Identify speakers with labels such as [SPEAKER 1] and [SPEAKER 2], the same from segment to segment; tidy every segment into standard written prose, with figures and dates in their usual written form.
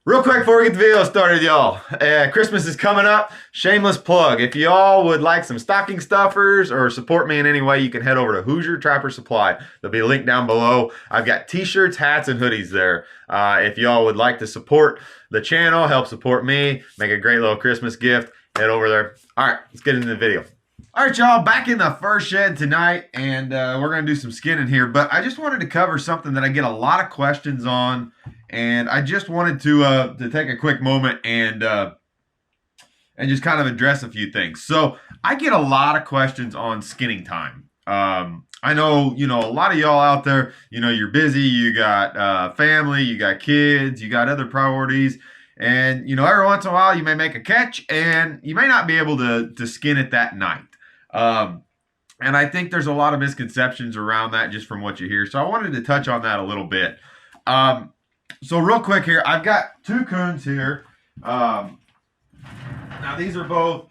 [SPEAKER 1] Real quick before we get the video started, y'all. Christmas is coming up. Shameless plug. If y'all would like some stocking stuffers or support me in any way, you can head over to Hoosier Trapper Supply. There'll be a link down below. I've got t-shirts, hats, and hoodies there. If y'all would like to support the channel, help support me, make a great little Christmas gift, head over there. All right, let's get into the video. All right, y'all, back in the fur shed tonight, and we're going to do some skinning here, but I just wanted to cover something that I get a lot of questions on, and I just wanted to take a quick moment and just kind of address a few things. So I get a lot of questions on skinning time. I know, a lot of y'all out there, you're busy, you got family, you got kids, you got other priorities, and, every once in a while you may make a catch, and you may not be able to skin it that night. And I think there's a lot of misconceptions around that just from what you hear. So I wanted to touch on that a little bit. So real quick here, I've got two coons here. Now these are both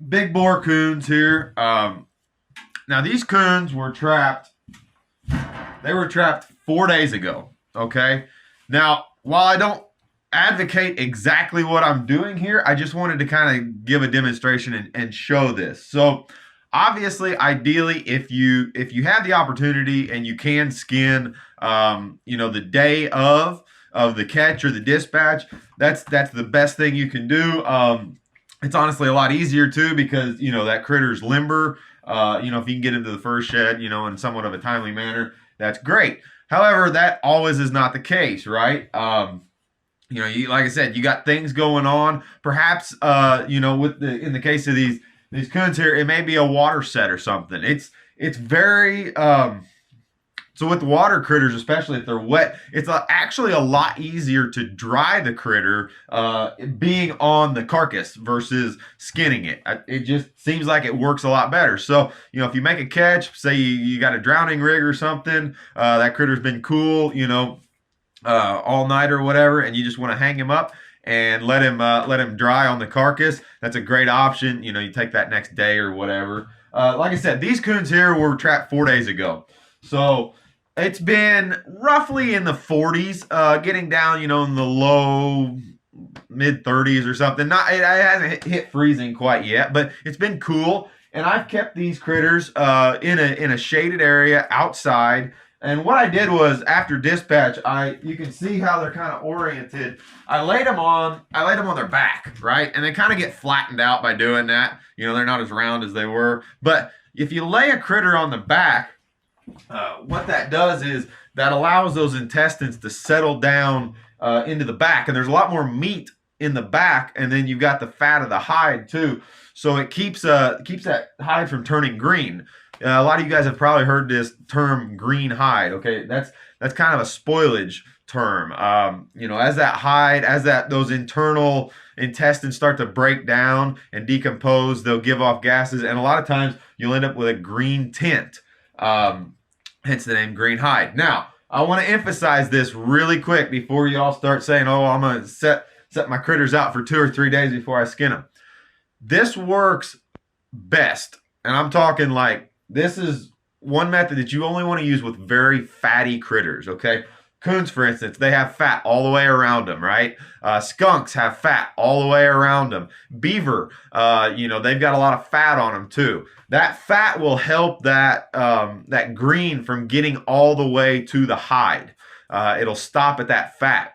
[SPEAKER 1] big bore coons here. Now these coons were trapped. They were trapped 4 days ago. Okay. Now, while I don't advocate exactly what I'm doing here, I just wanted to kind of give a demonstration and show this. So obviously, ideally, if you have the opportunity and you can skin the day of the catch or the dispatch, that's the best thing you can do. It's honestly a lot easier too, because that critter's limber. If you can get into the fur shed in somewhat of a timely manner, that's great. However, that always is not the case, right? Like I said, you got things going on. Perhaps, in the case of these coons here, it may be a water set or something. It's very so with water critters, especially if they're wet, it's actually a lot easier to dry the critter being on the carcass versus skinning it. It just seems like it works a lot better. So, if you make a catch, say you got a drowning rig or something, that critter's been cool, all night or whatever, and you just want to hang him up and let him dry on the carcass, that's a great option. You take that next day or whatever. Like I said, these coons here were trapped 4 days ago, so it's been roughly in the 40s, getting down in the low mid 30s or something. It hasn't hit freezing quite yet, but it's been cool, and I've kept these critters in a shaded area outside. And what I did was, after dispatch, you can see how they're kind of oriented. I laid them on their back, right? And they kind of get flattened out by doing that. They're not as round as they were. But if you lay a critter on the back, what that does is that allows those intestines to settle down into the back. And there's a lot more meat in the back, and then you've got the fat of the hide too. So it keeps that hide from turning green. A lot of you guys have probably heard this term green hide. Okay, that's kind of a spoilage term. As those internal intestines start to break down and decompose, they'll give off gases, and a lot of times you'll end up with a green tint. Hence the name green hide. Now, I want to emphasize this really quick before y'all start saying, "Oh, I'm gonna set my critters out for 2 or 3 days before I skin them." This works best, and I'm talking like, this is one method that you only want to use with very fatty critters, okay? Coons, for instance, they have fat all the way around them, right? Skunks have fat all the way around them. Beaver, they've got a lot of fat on them too. That fat will help that green from getting all the way to the hide. It'll stop at that fat.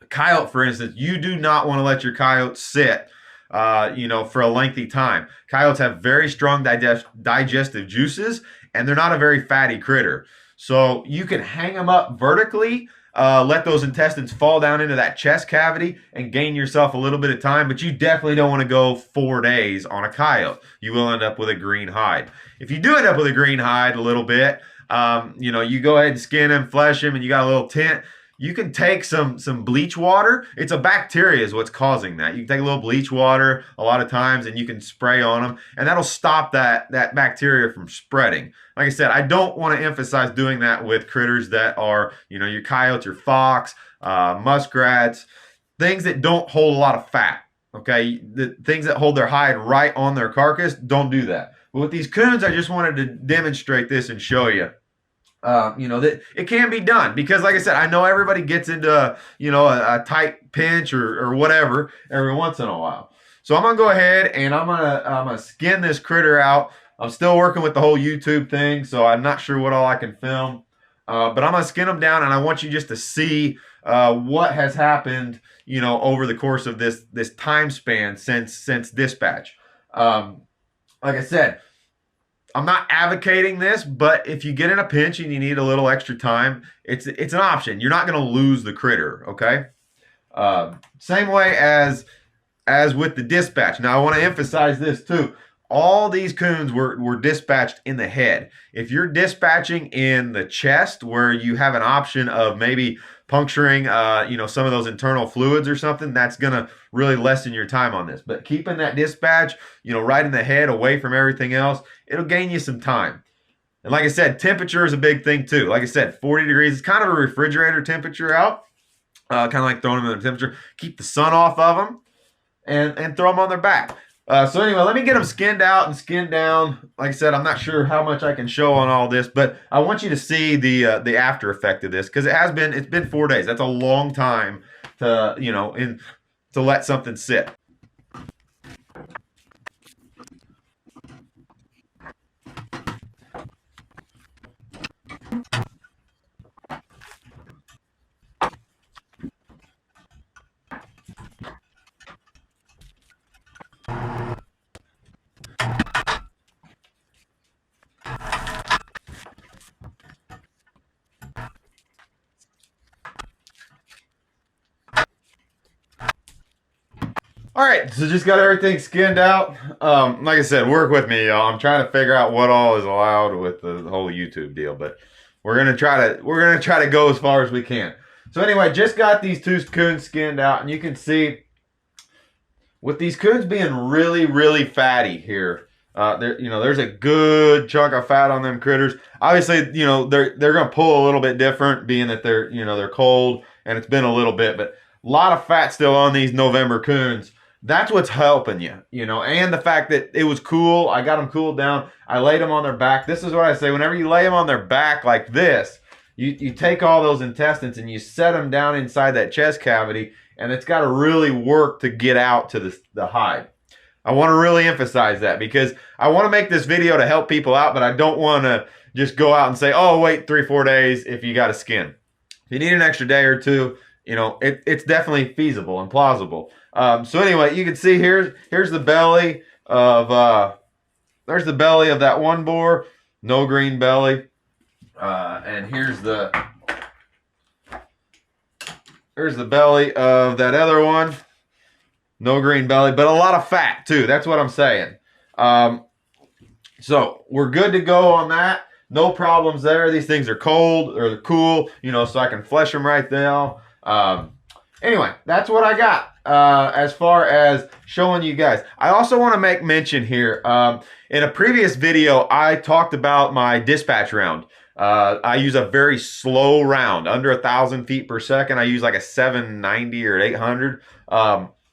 [SPEAKER 1] Coyote, for instance, you do not want to let your coyote sit for a lengthy time. Coyotes have very strong digestive juices, and they're not a very fatty critter. So you can hang them up vertically, let those intestines fall down into that chest cavity and gain yourself a little bit of time, but you definitely don't want to go 4 days on a coyote. You will end up with a green hide. If you do end up with a green hide a little bit, you go ahead and skin him, flesh him, and you got a little tint. You can take some bleach water. It's a bacteria is what's causing that. You can take a little bleach water a lot of times, and you can spray on them, and that'll stop that bacteria from spreading. Like I said, I don't want to emphasize doing that with critters that are, your coyotes, your fox, muskrats, things that don't hold a lot of fat. Okay, the things that hold their hide right on their carcass, don't do that. But with these coons, I just wanted to demonstrate this and show you. That it can be done because, like I said, I know everybody gets into a tight pinch or whatever every once in a while. So I'm gonna go ahead and I'm gonna skin this critter out. I'm still working with the whole YouTube thing, so I'm not sure what all I can film. But I'm gonna skin them down, and I want you just to see what has happened, over the course of this time span since dispatch. Like I said, I'm not advocating this, but if you get in a pinch and you need a little extra time, it's an option. You're not going to lose the critter, okay? Same way as with the dispatch. Now I want to emphasize this too. All these coons were dispatched in the head. If you're dispatching in the chest, where you have an option of maybe puncturing, some of those internal fluids or something, that's gonna really lessen your time on this. But keeping that dispatch, right in the head, away from everything else, it'll gain you some time. And like I said, temperature is a big thing too. Like I said, 40 degrees is kind of a refrigerator temperature out. Kind of like throwing them in the temperature. Keep the sun off of them and throw them on their back. So anyway, let me get them skinned out and skinned down. Like I said, I'm not sure how much I can show on all this, but I want you to see the after effect of this, because it's been 4 days. That's a long time to to let something sit. All right, so just got everything skinned out. Like I said, work with me, y'all. I'm trying to figure out what all is allowed with the whole YouTube deal, but we're gonna try to go as far as we can. So anyway, just got these two coons skinned out, and you can see with these coons being really, really fatty here. There's a good chunk of fat on them critters. Obviously, they're gonna pull a little bit different, being that they're cold and it's been a little bit, but a lot of fat still on these November coons. That's what's helping you, and the fact that it was cool. I got them cooled down. I laid them on their back. This is what I say: whenever you lay them on their back like this, you take all those intestines and you set them down inside that chest cavity, and it's got to really work to get out to the hide. I want to really emphasize that, because I want to make this video to help people out, but I don't want to just go out and say, oh, wait 3-4 days if you got a skin. If you need an extra day or two, it's definitely feasible and plausible. So anyway, you can see here's the belly of there's the belly of that one boar, no green belly, and here's the belly of that other one, no green belly, but a lot of fat too. That's what I'm saying. So we're good to go on that. No problems there. These things are cold or cool, so I can flesh them right now. Anyway, that's what I got as far as showing you guys. I also want to make mention here. In a previous video, I talked about my dispatch round. I use a very slow round, under 1,000 feet per second. I use like a 790 or 800.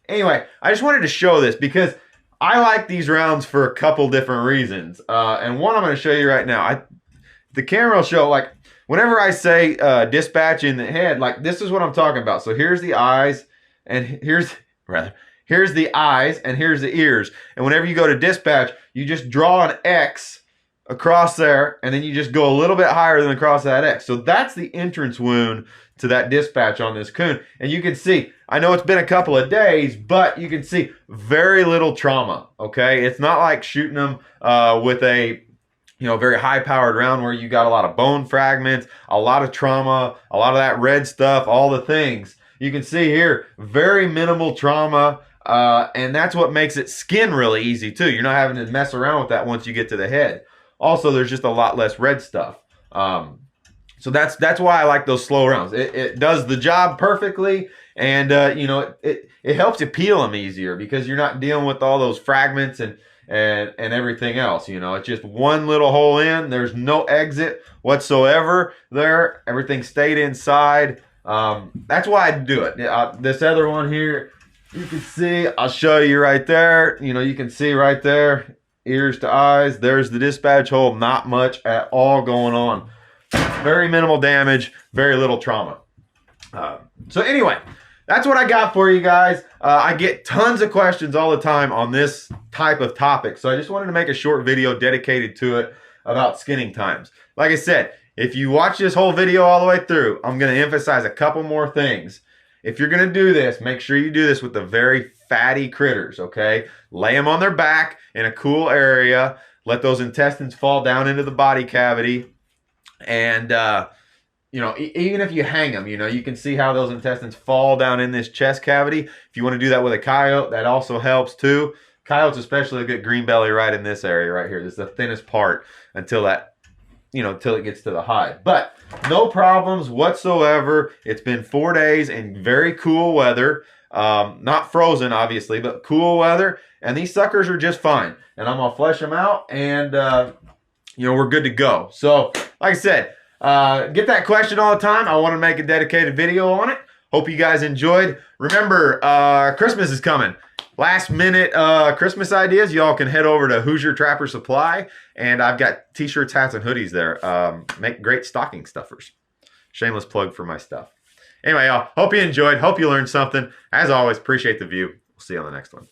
[SPEAKER 1] Anyway, I just wanted to show this because I like these rounds for a couple different reasons. And one I'm going to show you right now. The camera will show, like, whenever I say dispatch in the head, like, this is what I'm talking about. So here's the eyes, and here's the eyes, and here's the ears. And whenever you go to dispatch, you just draw an X across there, and then you just go a little bit higher than across that X. So that's the entrance wound to that dispatch on this coon. And you can see, I know it's been a couple of days, but you can see very little trauma, okay? It's not like shooting them with a very high-powered round where you got a lot of bone fragments, a lot of trauma, a lot of that red stuff, all the things. You can see here, very minimal trauma, and that's what makes it skin really easy, too. You're not having to mess around with that once you get to the head. Also, there's just a lot less red stuff. So that's why I like those slow rounds. It does the job perfectly, and it helps you peel them easier because you're not dealing with all those fragments and everything else. It's just one little hole in. There's no exit whatsoever there. Everything stayed inside. That's why I do it. This other one here, you can see, I'll show you right there. You can see right there, ears to eyes. There's the dispatch hole. Not much at all going on. very minimal damage, very little trauma. So anyway, that's what I got for you guys. I get tons of questions all the time on this type of topic. So I just wanted to make a short video dedicated to it about skinning times. Like I said, if you watch this whole video all the way through, I'm going to emphasize a couple more things. If you're going to do this, make sure you do this with the very fatty critters, okay? Lay them on their back in a cool area. Let those intestines fall down into the body cavity. And, you know, even if you hang them, you know, you can see how those intestines fall down in this chest cavity. If you want to do that with a coyote, that also helps too. Coyotes especially get green belly right in this area right here. This is the thinnest part until that, you know, until it gets to the hide. But no problems whatsoever. It's been 4 days in very cool weather. Not frozen, obviously, but cool weather. And these suckers are just fine. And I'm going to flesh them out and, you know, we're good to go. So, like I said, get that question all the time. I want to make a dedicated video on it. Hope you guys enjoyed. Remember, Christmas is coming. Last minute Christmas ideas, y'all can head over to Hoosier Trapper Supply, and I've got t-shirts, hats, and hoodies there. Make great stocking stuffers. Shameless plug for my stuff. Anyway, y'all, hope you enjoyed. Hope you learned something. As always, appreciate the view. We'll see you on the next one.